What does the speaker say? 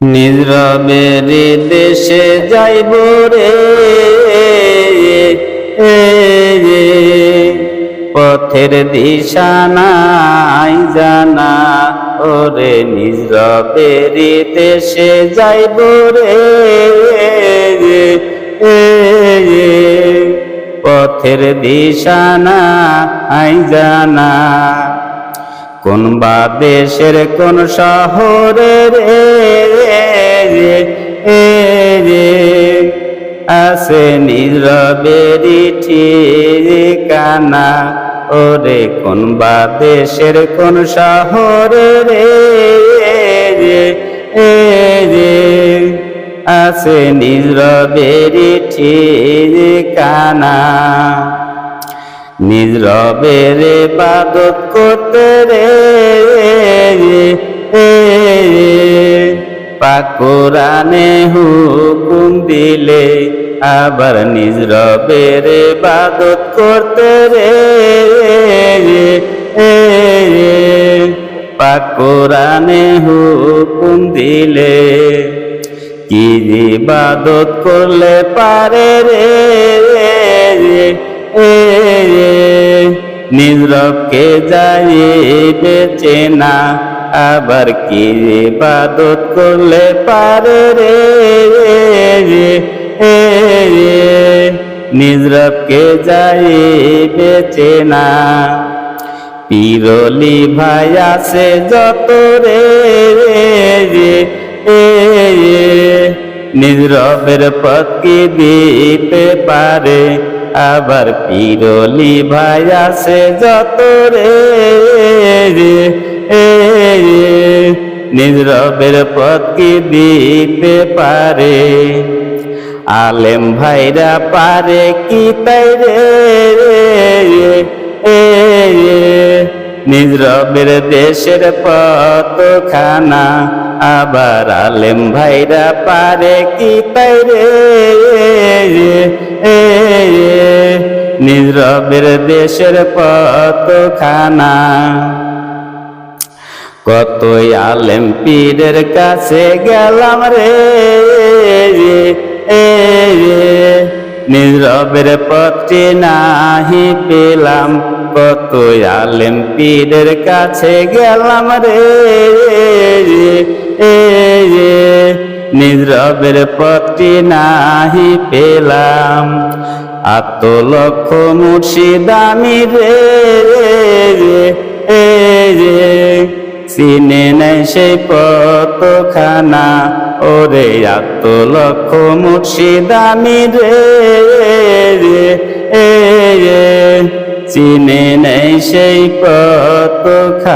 নিজ রবের দেশে যাইব রে, পথের দিশা নাই জানা, ওরে নিজ রবের দেশে যাইব রে, পথের দিশা নাই জানা। কোন বা দেশের কোন শহরে রে আছে নিজ রবেরি ঠিকানা, ওরে কোন বা দেশের কোন শহরে রে আছে নিজ রবেরি ঠিকানা। নিজ রবের ইবাদত করতে রে পাক কোরআনে হুকুম দিলে, আবার নিজ রবের ইবাদত করতে রে পাক কোরআনে হুকুম দিলে। কি ইবাদত করলে পারে রে নিজ রবকে যাইবে চেনা, আবার কি ইবাদত করলে পারে রে নিজ রবকে যাইবে চেনা। পিরলি ভাই আছে যত রে নিজ রবের পথ কি দিতে পারে, আবার পিরলি ভাই আছে যত রে নিজ রবের পথ কি দিতে পারে। আলেম ভাইরা পারে কি তাই রে নিজ রবের দেশের পথখানা, আবার আলেম ভাইরা পারে কি তাই রে নিজ রবের দেশের পথখানা। কতই আলেম পীরের কাছে গেলাম রে নিজ রবের পথটি নাহি পেলাম, কতই আলেম পীরের কাছে গেলাম রে নিজ রবের পথটি নাহি পেলাম। আত লক্ষ মুর্শিদ আমি রে চিনে নাই সেই পথখানা, ওরে আত লক্ষ মুর্শিদ আমি রে চিনে নাই সেই পথখানা।